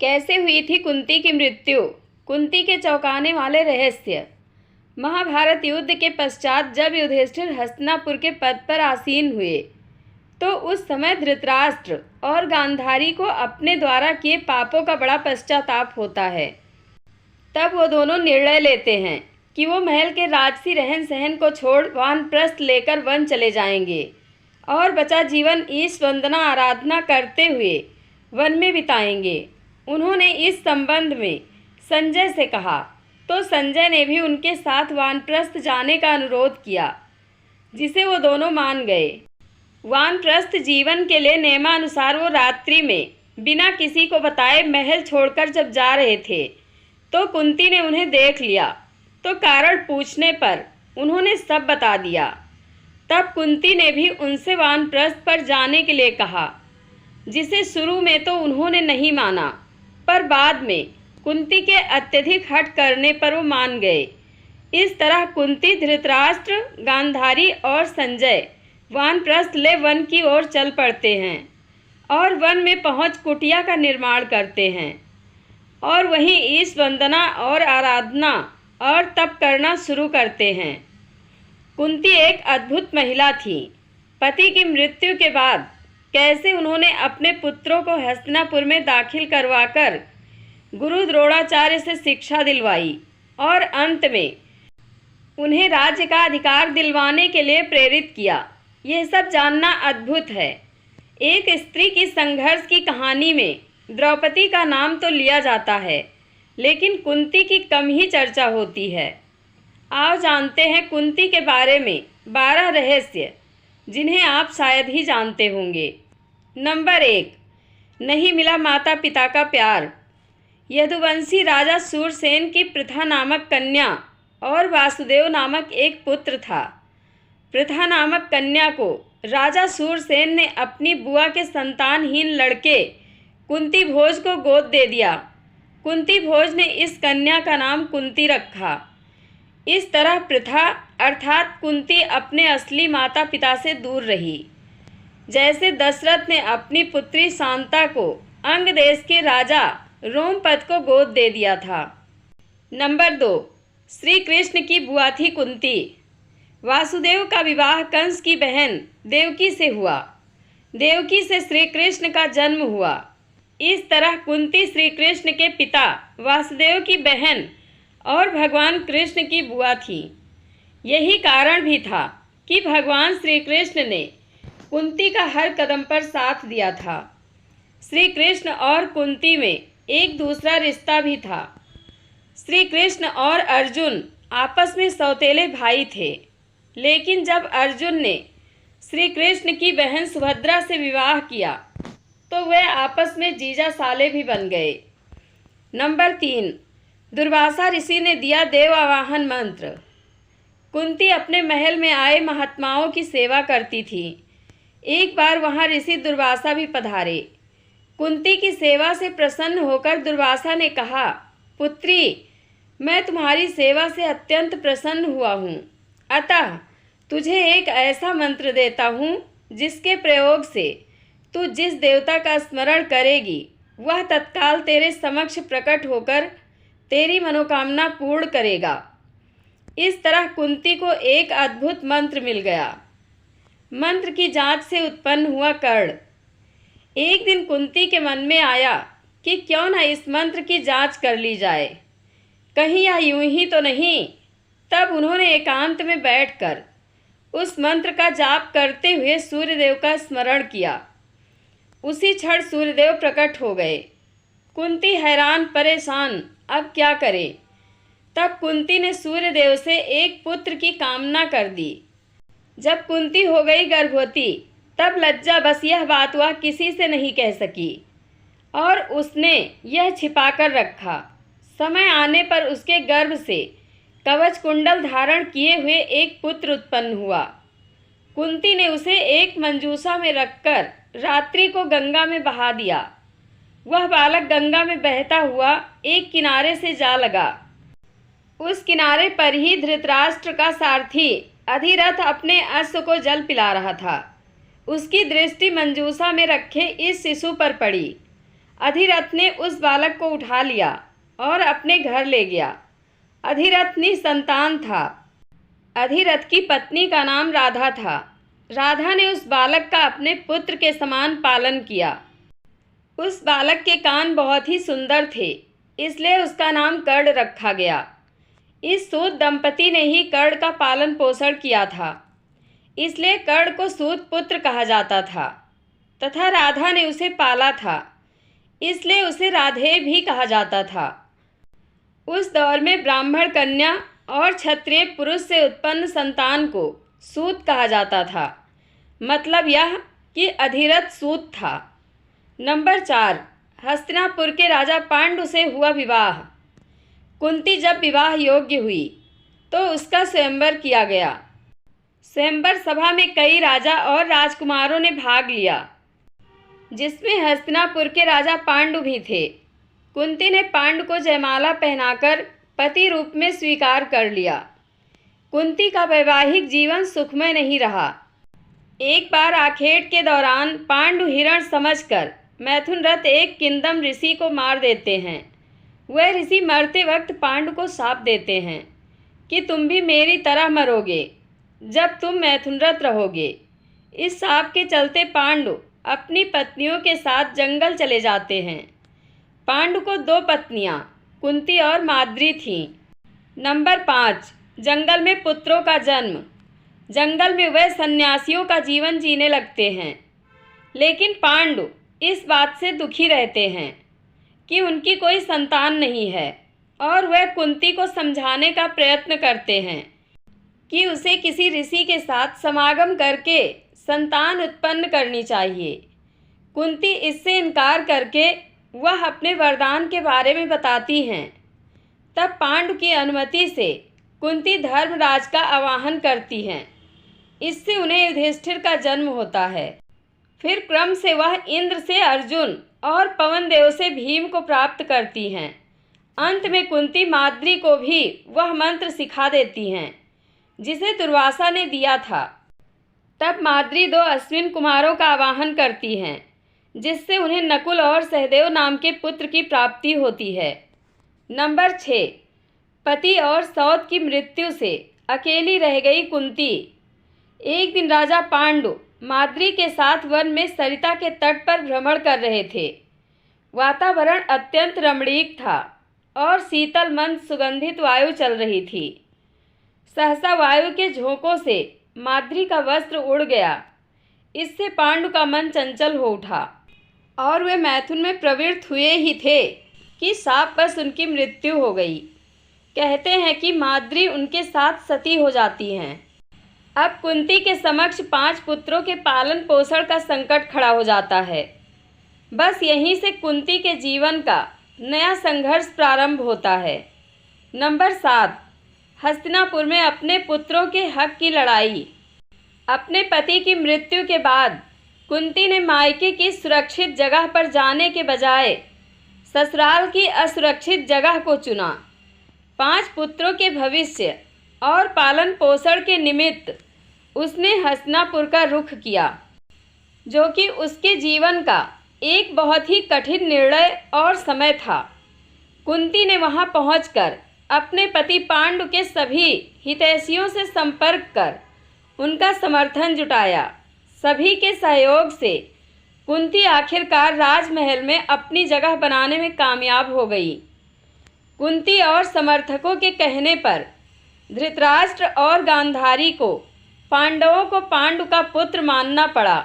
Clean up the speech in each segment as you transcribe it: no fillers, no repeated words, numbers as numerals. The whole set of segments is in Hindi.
कैसे हुई थी कुंती की मृत्यु? कुंती के चौंकाने वाले रहस्य। महाभारत युद्ध के पश्चात जब युधिष्ठिर हस्तिनापुर के पद पर आसीन हुए तो उस समय धृतराष्ट्र और गांधारी को अपने द्वारा किए पापों का बड़ा पश्चाताप होता है। तब वो दोनों निर्णय लेते हैं कि वो महल के राजसी रहन सहन को छोड़ वानप्रस्थ लेकर वन चले जाएंगे और बचा जीवन ईश वंदना आराधना करते हुए वन में बिताएंगे। उन्होंने इस संबंध में संजय से कहा तो संजय ने भी उनके साथ वानप्रस्थ जाने का अनुरोध किया, जिसे वो दोनों मान गए। वानप्रस्थ जीवन के लिए नियमानुसार वो रात्रि में बिना किसी को बताए महल छोड़कर जब जा रहे थे तो कुंती ने उन्हें देख लिया, तो कारण पूछने पर उन्होंने सब बता दिया। तब कुंती ने भी उनसे वानप्रस्थ पर जाने के लिए कहा, जिसे शुरू में तो उन्होंने नहीं माना, पर बाद में कुंती के अत्यधिक हठ करने पर वो मान गए। इस तरह कुंती, धृतराष्ट्र, गांधारी और संजय वानप्रस्थ ले वन की ओर चल पड़ते हैं और वन में पहुंच कुटिया का निर्माण करते हैं और वहीं ईश वंदना और आराधना और तप करना शुरू करते हैं। कुंती एक अद्भुत महिला थी। पति की मृत्यु के बाद कैसे उन्होंने अपने पुत्रों को हस्तिनापुर में दाखिल करवाकर गुरु द्रोणाचार्य से शिक्षा दिलवाई और अंत में उन्हें राज्य का अधिकार दिलवाने के लिए प्रेरित किया, यह सब जानना अद्भुत है। एक स्त्री की संघर्ष की कहानी में द्रौपदी का नाम तो लिया जाता है, लेकिन कुंती की कम ही चर्चा होती है। आओ जानते हैं कुंती के बारे में 12 रहस्य, जिन्हें आप शायद ही जानते होंगे। नंबर 1, नहीं मिला माता पिता का प्यार। यदुवंशी राजा शूरसेन की पृथा नामक कन्या और वासुदेव नामक एक पुत्र था। पृथा नामक कन्या को राजा शूरसेन ने अपनी बुआ के संतानहीन लड़के कुंती भोज को गोद दे दिया। कुंती भोज ने इस कन्या का नाम कुंती रखा। इस तरह पृथा अर्थात कुंती अपने असली माता पिता से दूर रही। जैसे दशरथ ने अपनी पुत्री शांता को अंग देश के राजा रोमपद को गोद दे दिया था। नंबर 2, श्री कृष्ण की बुआ थी कुंती। वासुदेव का विवाह कंस की बहन देवकी से हुआ। देवकी से श्री कृष्ण का जन्म हुआ। इस तरह कुंती श्री कृष्ण के पिता वासुदेव की बहन और भगवान कृष्ण की बुआ थी। यही कारण भी था कि भगवान श्री कृष्ण ने कुंती का हर कदम पर साथ दिया था। श्री कृष्ण और कुंती में एक दूसरा रिश्ता भी था। श्री कृष्ण और अर्जुन आपस में सौतेले भाई थे, लेकिन जब अर्जुन ने श्री कृष्ण की बहन सुभद्रा से विवाह किया तो वे आपस में जीजा साले भी बन गए। नंबर 3, दुर्वासा ऋषि ने दिया देव आवाहन मंत्र। कुंती अपने महल में आए महात्माओं की सेवा करती थी। एक बार वहां ऋषि दुर्वासा भी पधारे। कुंती की सेवा से प्रसन्न होकर दुर्वासा ने कहा, पुत्री, मैं तुम्हारी सेवा से अत्यंत प्रसन्न हुआ हूँ, अतः तुझे एक ऐसा मंत्र देता हूँ जिसके प्रयोग से तू जिस देवता का स्मरण करेगी वह तत्काल तेरे समक्ष प्रकट होकर तेरी मनोकामना पूर्ण करेगा। इस तरह कुंती को एक अद्भुत मंत्र मिल गया। मंत्र की जांच से उत्पन्न हुआ कर्ण। एक दिन कुंती के मन में आया कि क्यों न इस मंत्र की जांच कर ली जाए, कहीं यह यूं ही तो नहीं। तब उन्होंने एकांत में बैठकर उस मंत्र का जाप करते हुए सूर्यदेव का स्मरण किया। उसी क्षण सूर्यदेव प्रकट हो गए। कुंती हैरान परेशान, अब क्या करे। तब कुंती ने सूर्यदेव से एक पुत्र की कामना कर दी। जब कुंती हो गई गर्भवती तब लज्जा बस यह बात वह किसी से नहीं कह सकी और उसने यह छिपाकर रखा। समय आने पर उसके गर्भ से कवच कुंडल धारण किए हुए एक पुत्र उत्पन्न हुआ। कुंती ने उसे एक मंजूषा में रखकर रात्रि को गंगा में बहा दिया। वह बालक गंगा में बहता हुआ एक किनारे से जा लगा। उस किनारे पर ही धृतराष्ट्र का सारथी अधिरथ अपने अश्व को जल पिला रहा था। उसकी दृष्टि मंजूषा में रखे इस शिशु पर पड़ी। अधिरथ ने उस बालक को उठा लिया और अपने घर ले गया। अधिरथ निसंतान था। अधिरथ की पत्नी का नाम राधा था। राधा ने उस बालक का अपने पुत्र के समान पालन किया। उस बालक के कान बहुत ही सुंदर थे, इसलिए उसका नाम कर्ण रखा गया। इस सूत दंपति ने ही कर्ण का पालन पोषण किया था, इसलिए कर्ण को सूत पुत्र कहा जाता था। तथा राधा ने उसे पाला था, इसलिए उसे राधे भी कहा जाता था। उस दौर में ब्राह्मण कन्या और क्षत्रिय पुरुष से उत्पन्न संतान को सूत कहा जाता था। मतलब यह कि अधिरथ सूत था। नंबर 4, हस्तिनापुर के राजा पांडु से हुआ विवाह। कुंती जब विवाह योग्य हुई तो उसका स्वयंवर किया गया। स्वयंवर सभा में कई राजा और राजकुमारों ने भाग लिया, जिसमें हस्तिनापुर के राजा पांडु भी थे। कुंती ने पांडु को जयमाला पहनाकर पति रूप में स्वीकार कर लिया। कुंती का वैवाहिक जीवन सुखमय नहीं रहा। एक बार आखेट के दौरान पांडु हिरण समझकर मैथुनरथ एक किंदम ऋषि को मार देते हैं। वह ऋषि मरते वक्त पांडु को शाप देते हैं कि तुम भी मेरी तरह मरोगे जब तुम मैथुनरथ रहोगे। इस शाप के चलते पांडु अपनी पत्नियों के साथ जंगल चले जाते हैं। पांडु को 2 पत्नियां कुंती और माद्री थीं। नंबर 5, जंगल में पुत्रों का जन्म। जंगल में वह सन्यासियों का जीवन जीने लगते हैं, लेकिन पांडु इस बात से दुखी रहते हैं कि उनकी कोई संतान नहीं है और वह कुंती को समझाने का प्रयत्न करते हैं कि उसे किसी ऋषि के साथ समागम करके संतान उत्पन्न करनी चाहिए। कुंती इससे इनकार करके वह अपने वरदान के बारे में बताती हैं। तब पांडु की अनुमति से कुंती धर्मराज का आवाहन करती हैं। इससे उन्हें युधिष्ठिर का जन्म होता है। फिर क्रम से वह इंद्र से अर्जुन और पवन देव से भीम को प्राप्त करती हैं। अंत में कुंती माद्री को भी वह मंत्र सिखा देती हैं जिसे दुर्वासा ने दिया था। तब माद्री 2 अश्विन कुमारों का आवाहन करती हैं, जिससे उन्हें नकुल और सहदेव नाम के पुत्र की प्राप्ति होती है। नंबर 6, पति और सौत की मृत्यु से अकेली रह गई कुंती। एक दिन राजा पांडु माद्री के साथ वन में सरिता के तट पर भ्रमण कर रहे थे। वातावरण अत्यंत रमणीक था और शीतल मंद सुगंधित वायु चल रही थी। सहसा वायु के झोंकों से माद्री का वस्त्र उड़ गया। इससे पांडु का मन चंचल हो उठा और वे मैथुन में प्रवृत्त हुए ही थे कि शापवश उनकी मृत्यु हो गई। कहते हैं कि माद्री उनके साथ सती हो जाती हैं। अब कुंती के समक्ष 5 पुत्रों के पालन पोषण का संकट खड़ा हो जाता है। बस यहीं से कुंती के जीवन का नया संघर्ष प्रारंभ होता है। नंबर 7, हस्तिनापुर में अपने पुत्रों के हक की लड़ाई। अपने पति की मृत्यु के बाद कुंती ने मायके की सुरक्षित जगह पर जाने के बजाय ससुराल की असुरक्षित जगह को चुना। 5 पुत्रों के भविष्य और पालन पोषण के निमित्त उसने हस्तिनापुर का रुख किया, जो कि उसके जीवन का एक बहुत ही कठिन निर्णय और समय था। कुंती ने वहां पहुंचकर अपने पति पांडु के सभी हितैषियों से संपर्क कर उनका समर्थन जुटाया। सभी के सहयोग से कुंती आखिरकार राजमहल में अपनी जगह बनाने में कामयाब हो गई। कुंती और समर्थकों के कहने पर धृतराष्ट्र और गांधारी को पांडवों को पांडु का पुत्र मानना पड़ा।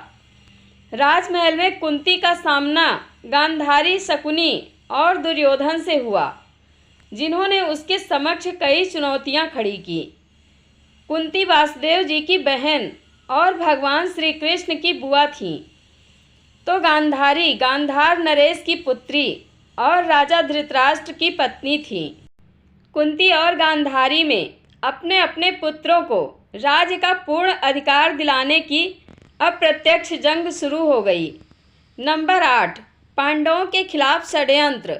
राजमहल में कुंती का सामना गांधारी, शकुनी और दुर्योधन से हुआ, जिन्होंने उसके समक्ष कई चुनौतियां खड़ी की। कुंती वासुदेव जी की बहन और भगवान श्री कृष्ण की बुआ थीं, तो गांधारी गांधार नरेश की पुत्री और राजा धृतराष्ट्र की पत्नी थीं। कुंती और गांधारी में अपने अपने पुत्रों को राज्य का पूर्ण अधिकार दिलाने की अप्रत्यक्ष जंग शुरू हो गई। नंबर 8, पांडवों के खिलाफ षड्यंत्र।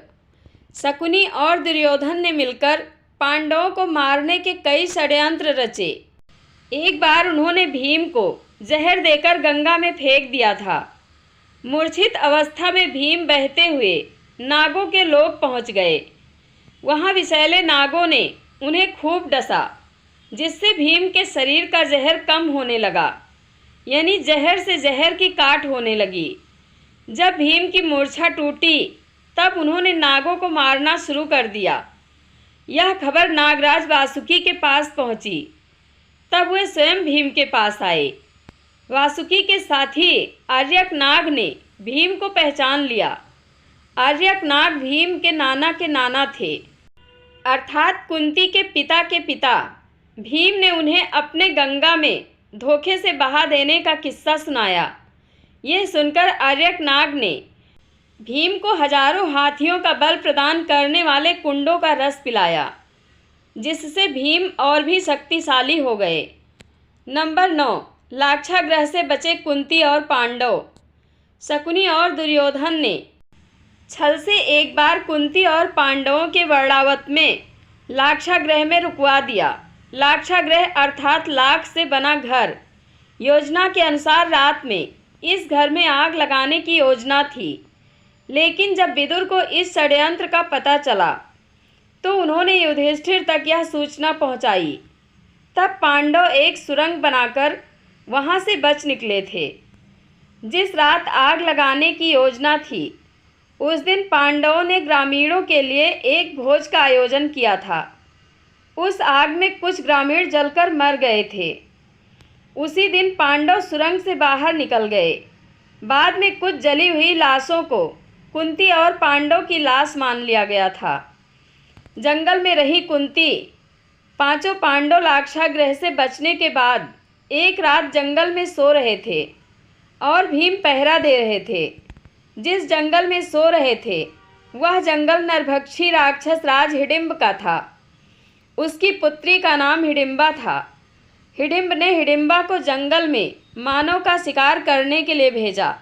शकुनी और दुर्योधन ने मिलकर पांडवों को मारने के कई षड्यंत्र रचे। एक बार उन्होंने भीम को जहर देकर गंगा में फेंक दिया था। मूर्छित अवस्था में भीम बहते हुए नागों के लोक पहुंच गए। वहां विषैले नागों ने उन्हें खूब डसा, जिससे भीम के शरीर का जहर कम होने लगा, यानी जहर से जहर की काट होने लगी। जब भीम की मूर्छा टूटी तब उन्होंने नागों को मारना शुरू कर दिया। यह खबर नागराज वासुकी के पास पहुंची। तब वे स्वयं भीम के पास आए। वासुकी के साथी आर्यक नाग ने भीम को पहचान लिया। आर्यक नाग भीम के नाना थे, अर्थात कुंती के पिता। भीम ने उन्हें अपने गंगा में धोखे से बहा देने का किस्सा सुनाया। यह सुनकर आर्यक नाग ने भीम को हजारों हाथियों का बल प्रदान करने वाले कुंडों का रस पिलाया, जिससे भीम और भी शक्तिशाली हो गए। नंबर 9, लाक्षागृह से बचे कुंती और पांडव। शकुनी और दुर्योधन ने छल से एक बार कुंती और पांडवों के वर्णावत में लाक्षागृह में रुकवा दिया। लाक्षागृह अर्थात लाख से बना घर। योजना के अनुसार रात में इस घर में आग लगाने की योजना थी, लेकिन जब विदुर को इस षड्यंत्र का पता चला तो उन्होंने युधिष्ठिर तक यह सूचना पहुंचाई। तब पांडव एक सुरंग बनाकर वहां से बच निकले थे। जिस रात आग लगाने की योजना थी, उस दिन पांडवों ने ग्रामीणों के लिए एक भोज का आयोजन किया था। उस आग में कुछ ग्रामीण जलकर मर गए थे। उसी दिन पांडव सुरंग से बाहर निकल गए। बाद में कुछ जली हुई लाशों को कुंती और पांडव की लाश मान लिया गया था। जंगल में रही कुंती, पांचों पांडव लाक्षागृह से बचने के बाद एक रात जंगल में सो रहे थे और भीम पहरा दे रहे थे। जिस जंगल में सो रहे थे वह जंगल नरभक्षी राक्षस राज हिडिंब का था। उसकी पुत्री का नाम हिडिंबा था। हिडिंब ने हिडिंबा को जंगल में मानव का शिकार करने के लिए भेजा।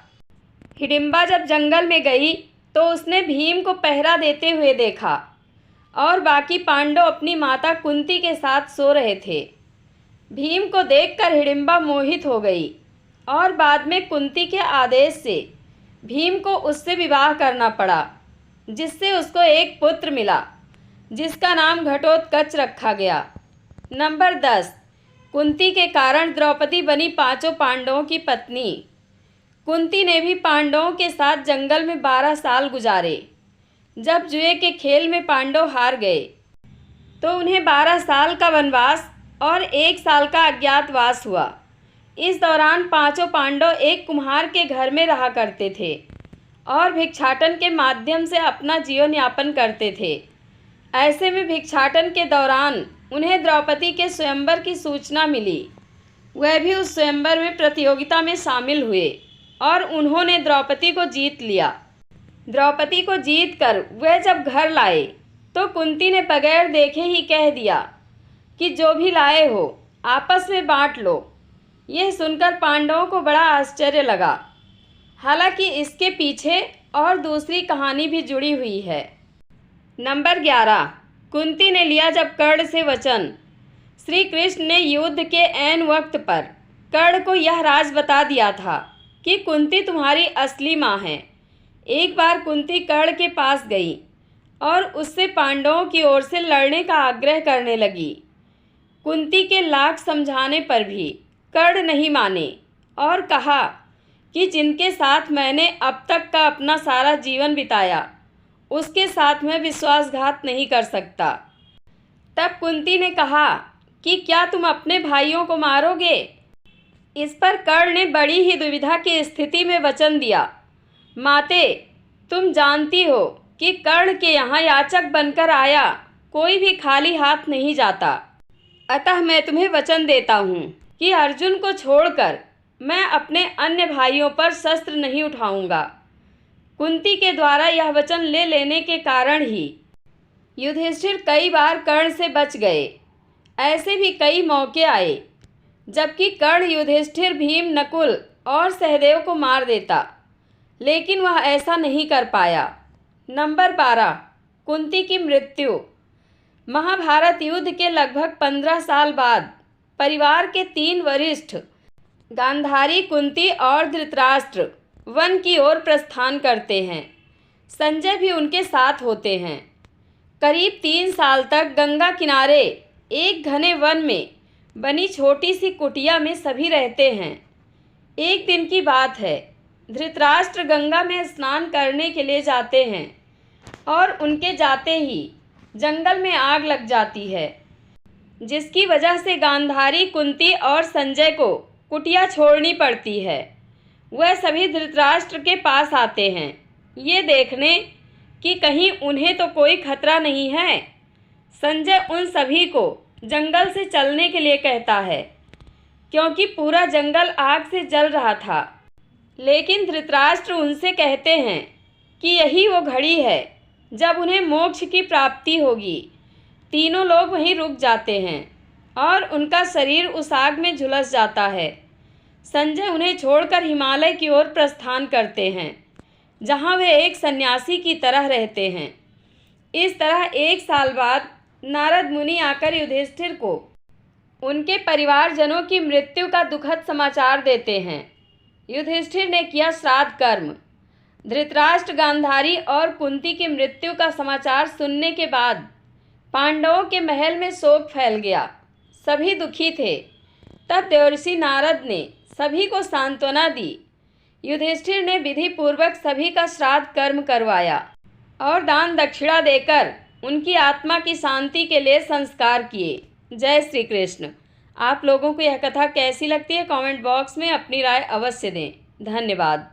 हिडिंबा जब जंगल में गई तो उसने भीम को पहरा देते हुए देखा और बाकी पांडव अपनी माता कुंती के साथ सो रहे थे। भीम को देखकर हिडिंबा मोहित हो गई और बाद में कुंती के आदेश से भीम को उससे विवाह करना पड़ा, जिससे उसको एक पुत्र मिला, जिसका नाम घटोत्कच रखा गया। नंबर 10, कुंती के कारण द्रौपदी बनी पांचों पांडवों की पत्नी। कुंती ने भी पांडवों के साथ जंगल में 12 साल गुजारे। जब जुए के खेल में पांडव हार गए तो उन्हें 12 साल का वनवास और 1 साल का अज्ञातवास हुआ। इस दौरान पांचों पांडव एक कुम्हार के घर में रहा करते थे और भिक्षाटन के माध्यम से अपना जीवन यापन करते थे। ऐसे में भिक्षाटन के दौरान उन्हें द्रौपदी के स्वयंवर की सूचना मिली। वह भी उस स्वयंवर में प्रतियोगिता में शामिल हुए और उन्होंने द्रौपदी को जीत लिया। द्रौपदी को जीतकर वह जब घर लाए तो कुंती ने बगैर देखे ही कह दिया कि जो भी लाए हो आपस में बांट लो। यह सुनकर पांडवों को बड़ा आश्चर्य लगा। हालांकि इसके पीछे और दूसरी कहानी भी जुड़ी हुई है। नंबर 11, कुंती ने लिया जब कर्ण से वचन। श्री कृष्ण ने युद्ध के ऐन वक्त पर कर्ण को यह राज बता दिया था कि कुंती तुम्हारी असली माँ है। एक बार कुंती कर्ण के पास गई और उससे पांडवों की ओर से लड़ने का आग्रह करने लगी। कुंती के लाख समझाने पर भी कर्ण नहीं माने और कहा कि जिनके साथ मैंने अब तक का अपना सारा जीवन बिताया, उसके साथ मैं विश्वासघात नहीं कर सकता। तब कुंती ने कहा कि क्या तुम अपने भाइयों को मारोगे? इस पर कर्ण ने बड़ी ही दुविधा की स्थिति में वचन दिया, माते, तुम जानती हो कि कर्ण के यहाँ याचक बनकर आया कोई भी खाली हाथ नहीं जाता। अतः मैं तुम्हें वचन देता हूँ कि अर्जुन को छोड़कर मैं अपने अन्य भाइयों पर शस्त्र नहीं उठाऊंगा। कुंती के द्वारा यह वचन ले लेने के कारण ही युधिष्ठिर कई बार कर्ण से बच गए। ऐसे भी कई मौके आए जबकि कर्ण युधिष्ठिर, भीम, नकुल और सहदेव को मार देता, लेकिन वह ऐसा नहीं कर पाया। नंबर 12, कुंती की मृत्यु। महाभारत युद्ध के लगभग 15 साल बाद परिवार के 3 वरिष्ठ गांधारी, कुंती और धृतराष्ट्र वन की ओर प्रस्थान करते हैं। संजय भी उनके साथ होते हैं। करीब 3 साल तक गंगा किनारे एक घने वन में बनी छोटी सी कुटिया में सभी रहते हैं। एक दिन की बात है, धृतराष्ट्र गंगा में स्नान करने के लिए जाते हैं और उनके जाते ही जंगल में आग लग जाती है, जिसकी वजह से गांधारी, कुंती और संजय को कुटिया छोड़नी पड़ती है। वह सभी धृतराष्ट्र के पास आते हैं, ये देखने कि कहीं उन्हें तो कोई खतरा नहीं है। संजय उन सभी को जंगल से चलने के लिए कहता है, क्योंकि पूरा जंगल आग से जल रहा था। लेकिन धृतराष्ट्र उनसे कहते हैं कि यही वो घड़ी है जब उन्हें मोक्ष की प्राप्ति होगी। तीनों लोग वहीं रुक जाते हैं और उनका शरीर उस आग में झुलस जाता है। संजय उन्हें छोड़कर हिमालय की ओर प्रस्थान करते हैं, जहाँ वे एक सन्यासी की तरह रहते हैं। इस तरह 1 साल बाद नारद मुनि आकर युधिष्ठिर को उनके परिवारजनों की मृत्यु का दुखद समाचार देते हैं। युधिष्ठिर ने किया श्राद्ध कर्म। धृतराष्ट्र, गांधारी और कुंती की मृत्यु का समाचार सुनने के बाद पांडवों के महल में शोक फैल गया। सभी दुखी थे। तब देवर्षि नारद ने सभी को सांत्वना दी। युधिष्ठिर ने विधि पूर्वक सभी का श्राद्ध कर्म करवाया और दान दक्षिणा देकर उनकी आत्मा की शांति के लिए संस्कार किए। जय श्री कृष्ण। आप लोगों को यह कथा कैसी लगती है, कमेंट बॉक्स में अपनी राय अवश्य दें। धन्यवाद।